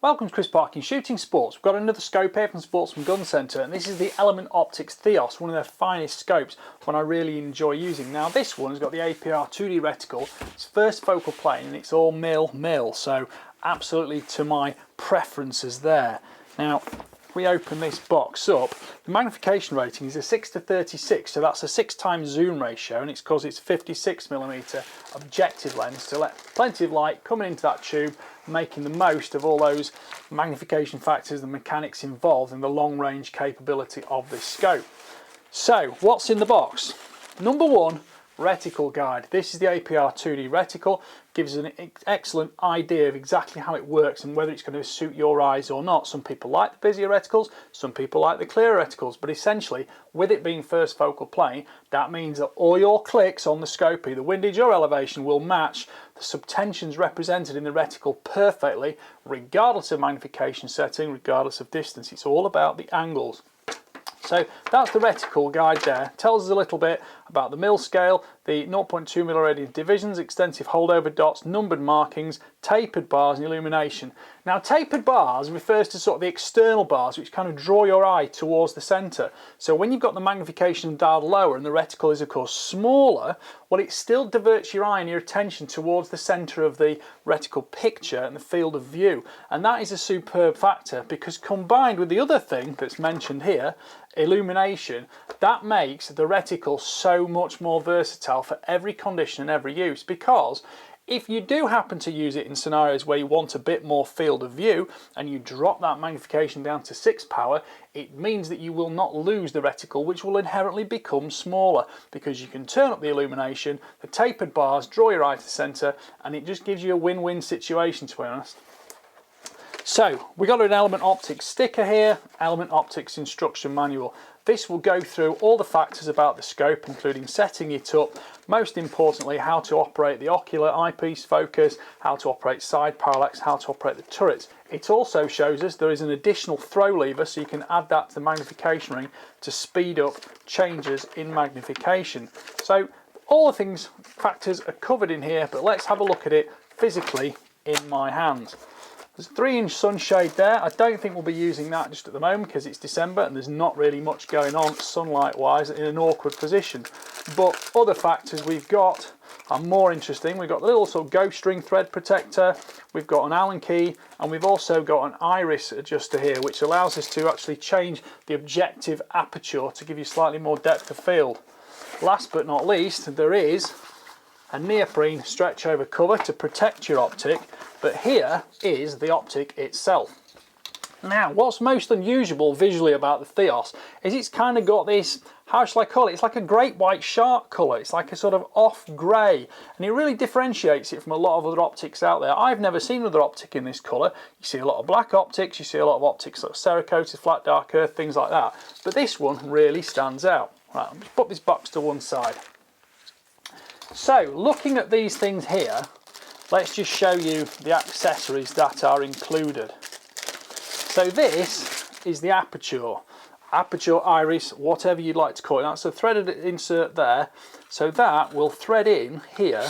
Welcome to Chris Parkin Shooting Sports. We've got another scope here from Sportsman Gun Centre, and this is the Element Optics Theos, one of their finest scopes, one I really enjoy using. Now this one's got the APR 2D reticle, it's first focal plane, and it's all mil, so absolutely to my preferences there. Now, if we open this box up, the magnification rating is a 6:36, so that's a 6 times zoom ratio, and it's because it's 56mm objective lens to let plenty of light coming into that tube, making the most of all those magnification factors, the mechanics involved in the long range capability of this scope. So what's in the box? Number one, reticle guide. This is the APR 2D reticle, gives an excellent idea of exactly how it works and whether it's going to suit your eyes or not. Some people like the busier reticles, some people like the clearer reticles, but essentially with it being first focal plane, that means that all your clicks on the scope, either windage or elevation, will match the subtensions represented in the reticle perfectly, regardless of magnification setting, regardless of distance. It's all about the angles. So that's the reticle guide there. Tells us a little bit about the mil scale, the 0.2 milliradian divisions, extensive holdover dots, numbered markings, tapered bars and illumination. Now tapered bars refers to sort of the external bars which kind of draw your eye towards the centre. So when you've got the magnification dialed lower and the reticle is of course smaller, well it still diverts your eye and your attention towards the centre of the reticle picture and the field of view. And that is a superb factor because combined with the other thing that's mentioned here, illumination, that makes the reticle so much more versatile for every condition and every use, because if you do happen to use it in scenarios where you want a bit more field of view and you drop that magnification down to 6 power, it means that you will not lose the reticle, which will inherently become smaller because you can turn up the illumination, the tapered bars draw your eye to the centre, and it just gives you a win-win situation, to be honest. So we got an Element Optics sticker here, Element Optics instruction manual. This will go through all the factors about the scope, including setting it up, most importantly how to operate the ocular eyepiece focus, how to operate side parallax, how to operate the turrets. It also shows us there is an additional throw lever, so you can add that to the magnification ring to speed up changes in magnification. So all the things, factors are covered in here, but let's have a look at it physically in my hand. There's a 3-inch sunshade there. I don't think we'll be using that just at the moment because it's December and there's not really much going on sunlight wise in an awkward position. But other factors we've got are more interesting. We've got the little sort of ghost ring thread protector, we've got an Allen key, and we've also got an iris adjuster here which allows us to actually change the objective aperture to give you slightly more depth of field. Last but not least, there is a neoprene stretch over cover to protect your optic, but here is the optic itself. Now what's most unusual visually about the Theos is it's kind of got this, how shall I call it, it's like a great white shark colour, it's like a sort of off grey, and it really differentiates it from a lot of other optics out there. I've never seen another optic in this colour. You see a lot of black optics, you see a lot of optics sort of cerakoted, flat dark earth, things like that, but this one really stands out. Right, I'll just put this box to one side. So looking at these things here, let's just show you the accessories that are included. So this is the aperture iris, whatever you'd like to call it. That's a threaded insert there, so that will thread in here,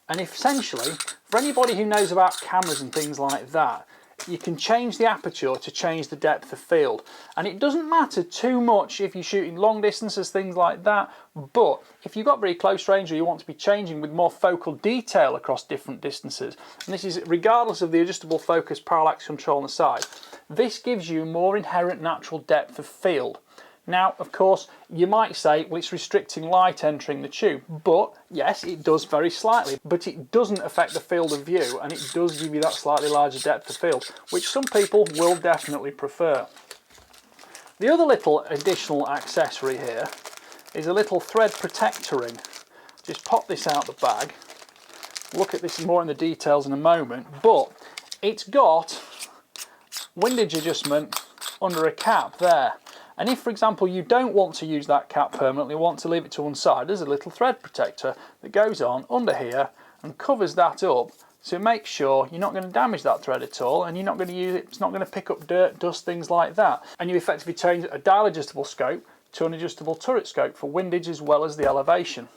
and essentially for anybody who knows about cameras and things like that, you can change the aperture to change the depth of field, and it doesn't matter too much if you're shooting long distances, things like that, but if you've got very close range or you want to be changing with more focal detail across different distances, and this is regardless of the adjustable focus parallax control on the side, this gives you more inherent natural depth of field. Now, of course, you might say, well, it's restricting light entering the tube, but yes, it does very slightly, but it doesn't affect the field of view, and it does give you that slightly larger depth of field, which some people will definitely prefer. The other little additional accessory here is a little thread protector ring. Just pop this out the bag. Look at this more in the details in a moment, but it's got windage adjustment under a cap there. And if, for example, you don't want to use that cap permanently, want to leave it to one side, there's a little thread protector that goes on under here and covers that up, so make sure you're not going to damage that thread at all, and you're not going to use it, it's not going to pick up dirt, dust, things like that. And you effectively change a dial adjustable scope to an adjustable turret scope for windage as well as the elevation.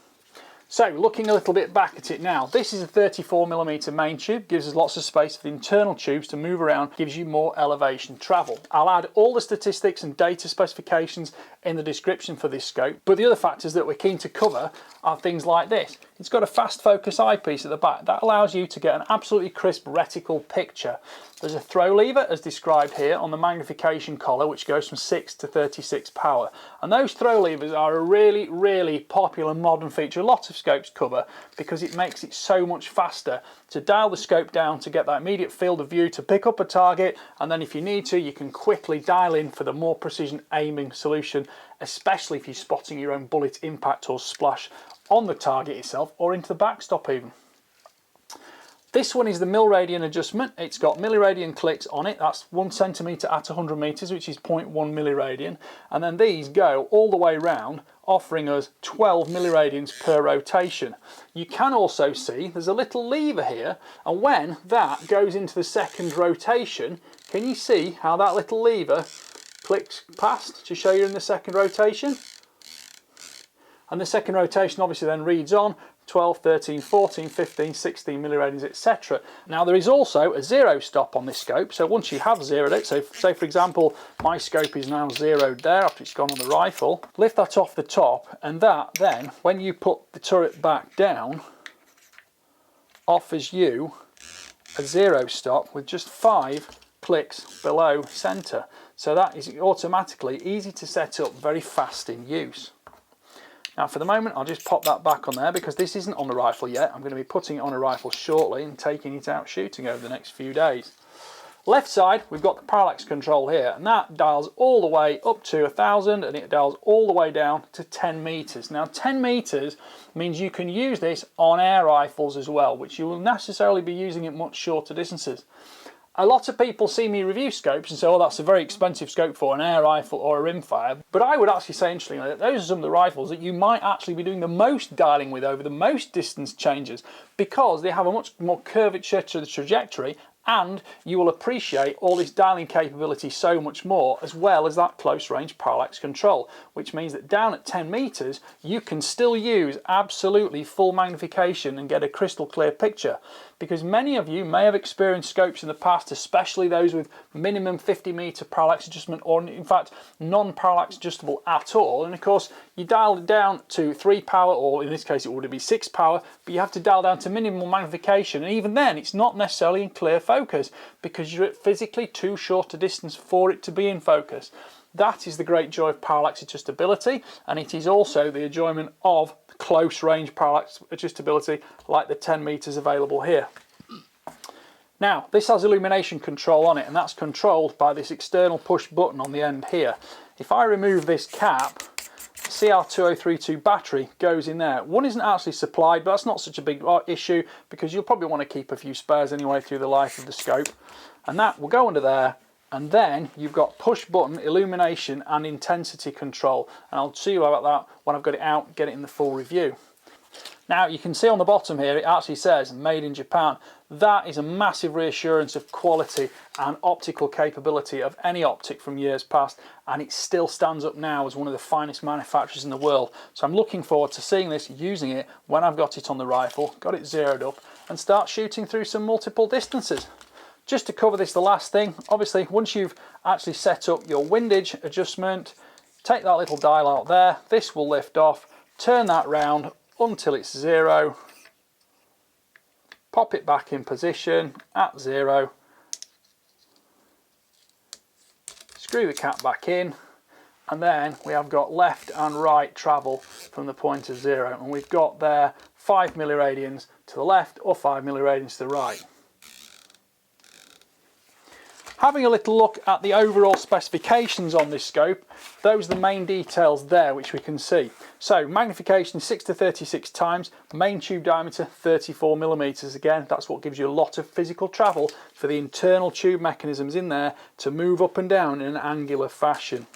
So, looking a little bit back at it now, this is a 34mm main tube, gives us lots of space for the internal tubes to move around, gives you more elevation travel. I'll add all the statistics and data specifications in the description for this scope, but the other factors that we're keen to cover are things like this. It's got a fast focus eyepiece at the back that allows you to get an absolutely crisp reticle picture. There's a throw lever as described here on the magnification collar, which goes from 6 to 36 power, and those throw levers are a really popular modern feature a lot of scopes cover, because it makes it so much faster to dial the scope down to get that immediate field of view to pick up a target, and then if you need to, you can quickly dial in for the more precision aiming solution, especially if you're spotting your own bullet impact or splash on the target itself or into the backstop even. This one is the milliradian adjustment. It's got milliradian clicks on it. That's 1 centimetre at 100 metres, which is 0.1 milliradian. And then these go all the way round, offering us 12 milliradians per rotation. You can also see there's a little lever here, and when that goes into the second rotation, can you see how that little lever clicks past to show you in the second rotation? And the second rotation obviously then reads on 12, 13, 14, 15, 16 milliradians, etc. Now there is also a zero stop on this scope, so once you have zeroed it, so say for example my scope is now zeroed there after it's gone on the rifle, lift that off the top, and that then, when you put the turret back down, offers you a zero stop with just 5 clicks below centre. So that is automatically easy to set up, very fast in use. Now for the moment I'll just pop that back on there because this isn't on the rifle yet. I'm going to be putting it on a rifle shortly and taking it out shooting over the next few days. Left side we've got the parallax control here, and that dials all the way up to 1000 and it dials all the way down to 10 metres. Now 10 metres means you can use this on air rifles as well, which you will necessarily be using at much shorter distances. A lot of people see me review scopes and say, oh, that's a very expensive scope for an air rifle or a rimfire. But I would actually say, interestingly, that those are some of the rifles that you might actually be doing the most dialing with over the most distance changes, because they have a much more curvature to the trajectory, and you will appreciate all this dialing capability so much more, as well as that close range parallax control, which means that down at 10 metres you can still use absolutely full magnification and get a crystal clear picture. Because many of you may have experienced scopes in the past, especially those with minimum 50 metre parallax adjustment, or in fact non-parallax adjustable at all, and of course you dial it down to 3 power, or in this case it would be 6 power, but you have to dial down to minimal magnification, and even then it's not necessarily in clear focus because you're at physically too short a distance for it to be in focus. That is the great joy of parallax adjustability, and it is also the enjoyment of close range parallax adjustability like the 10 metres available here. Now this has illumination control on it, and that's controlled by this external push button on the end here. If I remove this cap, CR2032 battery goes in there. One isn't actually supplied, but that's not such a big issue because you'll probably want to keep a few spares anyway through the life of the scope, and that will go under there. And then you've got push button illumination and intensity control, and I'll see you about that when I've got it out, get it in the full review. Now you can see on the bottom here it actually says made in Japan. That is a massive reassurance of quality and optical capability of any optic from years past, and it still stands up now as one of the finest manufacturers in the world. So I'm looking forward to seeing this, using it when I've got it on the rifle, got it zeroed up, and start shooting through some multiple distances. Just to cover this, the last thing, obviously once you've actually set up your windage adjustment, take that little dial out there, this will lift off, turn that round until it's 0, pop it back in position at 0, screw the cap back in, and then we have got left and right travel from the point of zero, and we've got there 5 milliradians to the left or 5 milliradians to the right. Having a little look at the overall specifications on this scope, those are the main details there which we can see. So magnification 6 to 36 times, main tube diameter 34 millimeters. Again, that's what gives you a lot of physical travel for the internal tube mechanisms in there to move up and down in an angular fashion.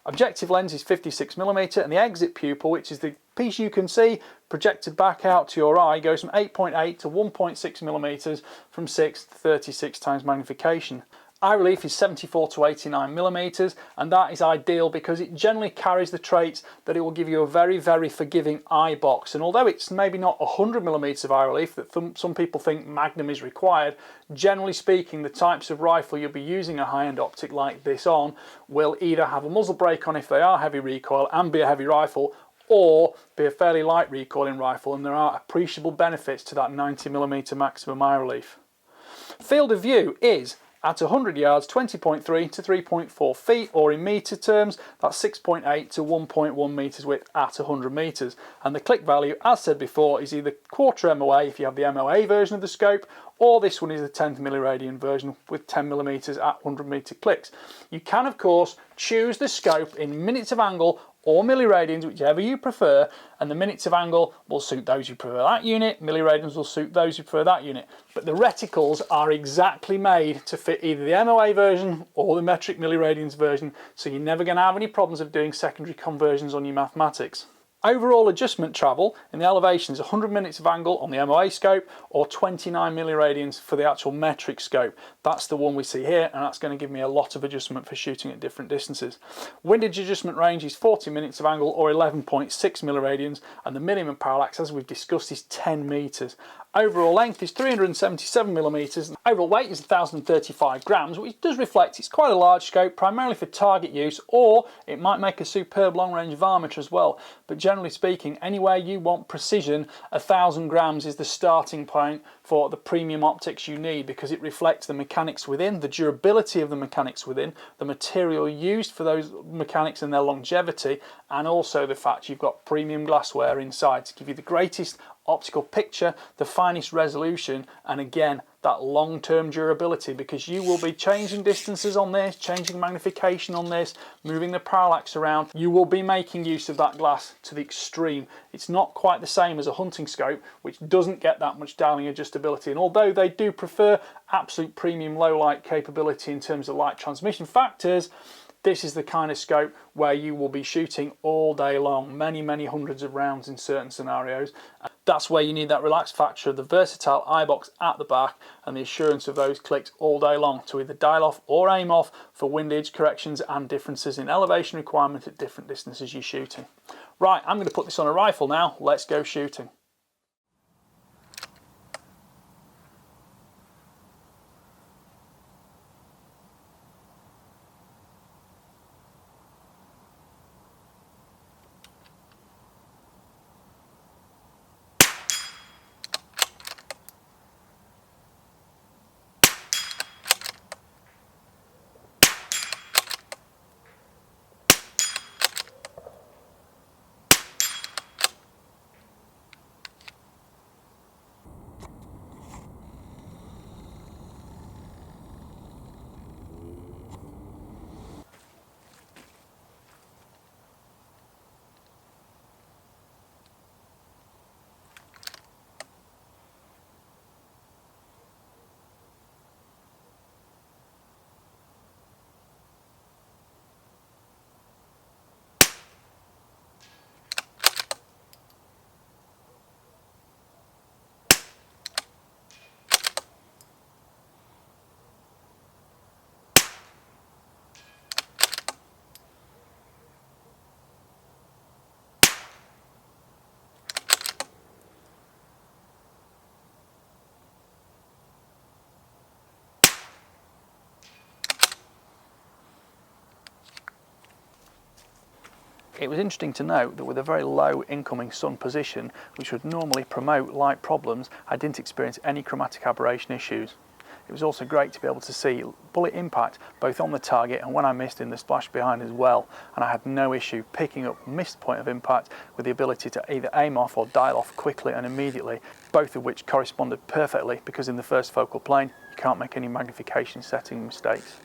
Objective lens is 56 millimeter, and the exit pupil, which is the piece you can see projected back out to your eye, goes from 8.8 to 1.6 millimeters from 6 to 36 times magnification. Eye relief is 74 to 89 millimeters, and that is ideal because it generally carries the traits that it will give you a very, very forgiving eye box. And although it's maybe not 100 millimeters of eye relief that some people think Magnum is required, generally speaking, the types of rifle you'll be using a high-end optic like this on will either have a muzzle brake on if they are heavy recoil and be a heavy rifle, or be a fairly light recoiling rifle, and there are appreciable benefits to that 90 millimeter maximum eye relief. Field of view is at 100 yards 20.3 to 3.4 feet, or in metre terms that's 6.8 to 1.1 metres width at 100 metres, and the click value, as said before, is either quarter MOA if you have the MOA version of the scope, or this one is the 10th milliradian version with 10 millimeters at 100 meter clicks. You can of course choose the scope in minutes of angle or milliradians, whichever you prefer, and the minutes of angle will suit those who prefer that unit, milliradians will suit those who prefer that unit. But the reticles are exactly made to fit either the MOA version or the metric milliradians version, so you're never going to have any problems of doing secondary conversions on your mathematics. Overall adjustment travel in the elevation is 100 minutes of angle on the MOA scope, or 29 milliradians for the actual metric scope. That's the one we see here, and that's going to give me a lot of adjustment for shooting at different distances. Windage adjustment range is 40 minutes of angle, or 11.6 milliradians, and the minimum parallax, as we've discussed, is 10 meters. Overall length is 377 millimeters. Overall weight is 1,035 grams, which does reflect it's quite a large scope, primarily for target use, or it might make a superb long-range varmint as well. But generally speaking, anywhere you want precision, 1,000 grams is the starting point for the premium optics you need, because it reflects the mechanics within, the durability of the mechanics within, the material used for those mechanics and their longevity, and also the fact you've got premium glassware inside to give you the greatest optical picture, the finest resolution, and again that long-term durability, because you will be changing distances on this, changing magnification on this, moving the parallax around. You will be making use of that glass to the extreme. It's not quite the same as a hunting scope, which doesn't get that much dialing adjustability, and although they do prefer absolute premium low light capability in terms of light transmission factors, this is the kind of scope where you will be shooting all day long, many hundreds of rounds in certain scenarios. That's where you need that relaxed factor of the versatile eye box at the back and the assurance of those clicks all day long to either dial off or aim off for windage corrections and differences in elevation requirement at different distances you're shooting. Right, I'm going to put this on a rifle now. Let's go shooting. It was interesting to note that with a very low incoming sun position, which would normally promote light problems, I didn't experience any chromatic aberration issues. it was also great to be able to see bullet impact both on the target and when I missed in the splash behind as well, and I had no issue picking up missed point of impact with the ability to either aim off or dial off quickly and immediately, both of which corresponded perfectly because in the first focal plane you can't make any magnification setting mistakes.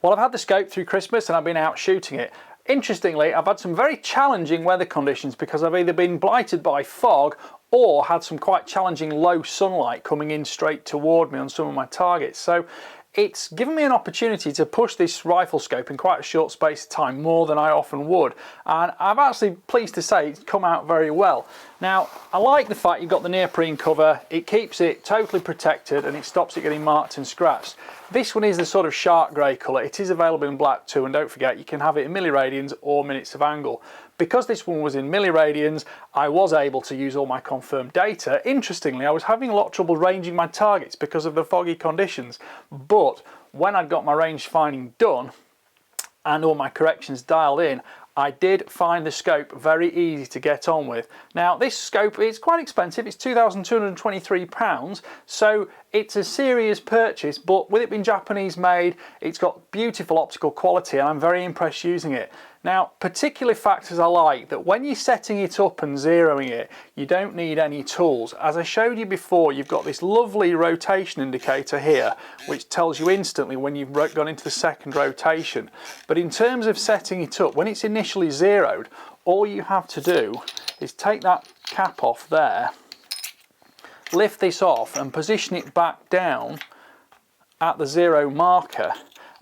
Well, I've had the scope through Christmas and I've been out shooting it. Interestingly, I've had some very challenging weather conditions because I've either been blighted by fog or had some quite challenging low sunlight coming in straight toward me on some of my targets. So it's given me an opportunity to push this rifle scope in quite a short space of time, more than I often would, and I'm actually pleased to say it's come out very well. Now, I like the fact you've got the neoprene cover. It keeps it totally protected and it stops it getting marked and scratched. This one is the sort of shark grey colour. It is available in black too, and don't forget you can have it in milliradians or minutes of angle. Because this one was in milliradians, I was able to use all my confirmed data. Interestingly, I was having a lot of trouble ranging my targets because of the foggy conditions, but when I'd got my range finding done and all my corrections dialed in, I did find the scope very easy to get on with. Now, this scope is quite expensive. It's £2,223, so it's a serious purchase, but with it being Japanese made, it's got beautiful optical quality and I'm very impressed using it. Now, particular factors I like that when you're setting it up and zeroing it, you don't need any tools. As I showed you before, you've got this lovely rotation indicator here, which tells you instantly when you've gone into the second rotation. But in terms of setting it up, when it's initially zeroed, all you have to do is take that cap off there, lift this off and position it back down at the zero marker,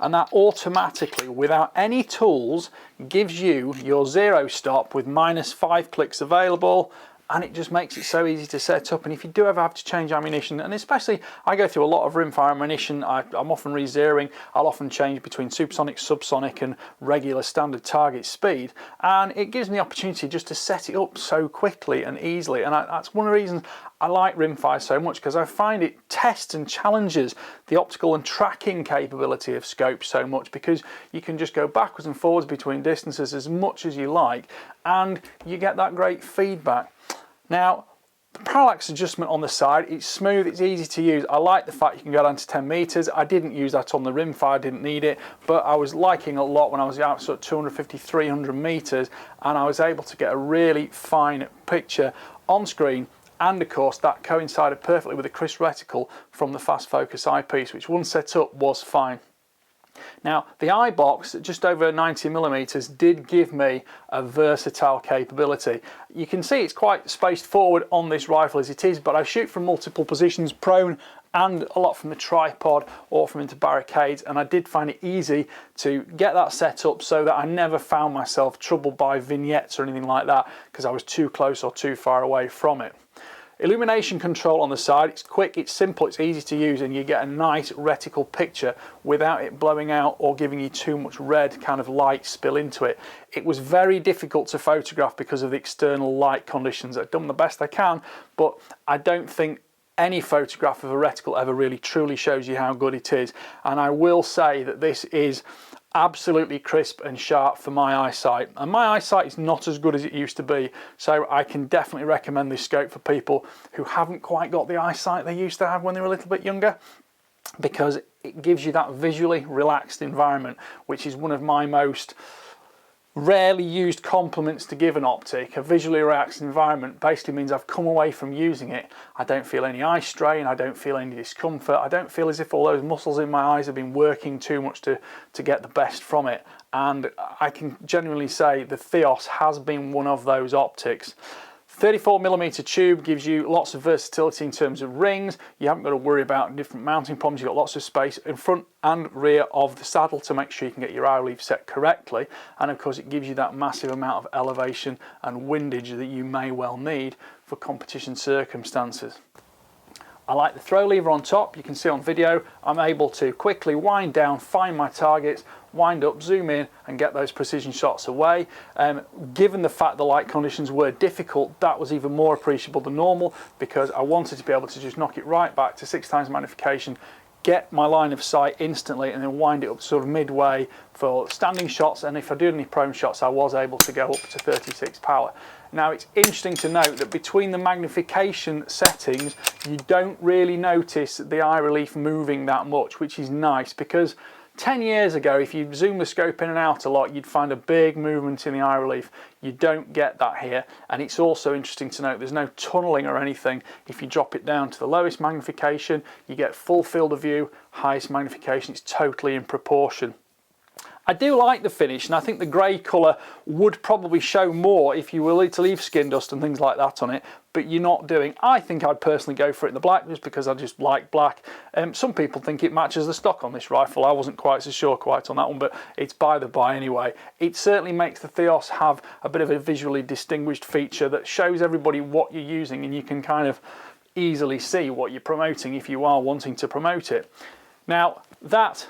and that automatically, without any tools, gives you your zero stop with -5 clicks available, and it just makes it so easy to set up. And if you do ever have to change ammunition, and especially I go through a lot of rimfire ammunition, I'm often re-zeroing, I'll often change between supersonic, subsonic and regular standard target speed, and it gives me the opportunity just to set it up so quickly and easily. And that's one of the reasons I like rimfire so much, because I find it tests and challenges the optical and tracking capability of scopes so much, because you can just go backwards and forwards between distances as much as you like and you get that great feedback. Now, the parallax adjustment on the side, it's smooth, it's easy to use. I like the fact you can go down to 10 meters. I didn't use that on the rimfire, didn't need it, but I was liking it a lot when I was out sort of 250, 300 meters, and I was able to get a really fine picture on screen. And of course that coincided perfectly with the crisp reticle from the fast focus eyepiece, which once set up was fine. Now, the eye box at just over 90mm did give me a versatile capability. You can see it's quite spaced forward on this rifle as it is, but I shoot from multiple positions, prone and a lot from the tripod or from into barricades, and I did find it easy to get that set up so that I never found myself troubled by vignettes or anything like that because I was too close or too far away from it. Illumination control on the side, it's quick, it's simple, it's easy to use, and you get a nice reticle picture without it blowing out or giving you too much red kind of light spill into it. It was very difficult to photograph because of the external light conditions. I've done the best I can, but I don't think any photograph of a reticle ever really truly shows you how good it is. And I will say that this is absolutely crisp and sharp for my eyesight, and my eyesight is not as good as it used to be, so I can definitely recommend this scope for people who haven't quite got the eyesight they used to have when they were a little bit younger, because it gives you that visually relaxed environment, which is one of my most rarely used compliments to give an optic. A visually relaxed environment basically means I've come away from using it, I don't feel any eye strain, I don't feel any discomfort, I don't feel as if all those muscles in my eyes have been working too much to get the best from it. And I can genuinely say the Theos has been one of those optics. 34mm tube gives you lots of versatility in terms of rings. You haven't got to worry about different mounting problems. You've got lots of space in front and rear of the saddle to make sure you can get your eye relief set correctly. And of course it gives you that massive amount of elevation and windage that you may well need for competition circumstances. I like the throw lever on top. You can see on video I'm able to quickly wind down, find my targets, wind up, zoom in and get those precision shots away. Given the fact the light conditions were difficult, that was even more appreciable than normal, because I wanted to be able to just knock it right back to 6x magnification, get my line of sight instantly and then wind it up sort of midway for standing shots, and if I do any prone shots I was able to go up to 36 power. Now it's interesting to note that between the magnification settings you don't really notice the eye relief moving that much, which is nice, because 10 years ago if you zoom the scope in and out a lot you'd find a big movement in the eye relief. You don't get that here, and it's also interesting to note there's no tunneling or anything. If you drop it down to the lowest magnification you get full field of view, highest magnification, it's totally in proportion. I do like the finish, and I think the grey colour would probably show more if you were to leave skin dust and things like that on it, but you're not doing. I think I'd personally go for it in the black just because I just like black. Some people think it matches the stock on this rifle. I wasn't quite so sure quite on that one, but it's by the by anyway. It certainly makes the Theos have a bit of a visually distinguished feature that shows everybody what you're using, and you can kind of easily see what you're promoting if you are wanting to promote it. Now that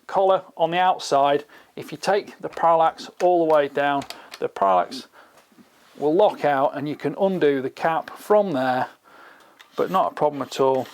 collar on the outside, if you take the parallax all the way down, the parallax will lock out and you can undo the cap from there, but not a problem at all.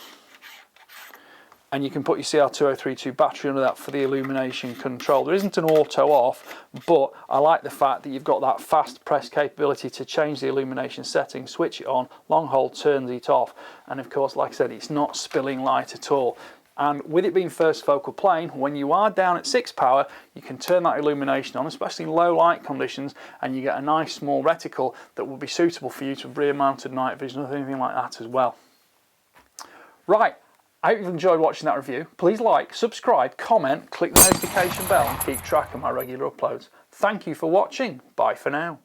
And you can put your CR2032 battery under that for the illumination control. There isn't an auto off, but I like the fact that you've got that fast press capability to change the illumination setting, switch it on, long hold turns it off, and of course, like I said, it's not spilling light at all. And with it being first focal plane, when you are down at 6 power, you can turn that illumination on, especially in low light conditions, and you get a nice small reticle that will be suitable for you to rear mounted night vision or anything like that as well. Right, I hope you've enjoyed watching that review. Please like, subscribe, comment, click the notification bell and keep track of my regular uploads. Thank you for watching. Bye for now.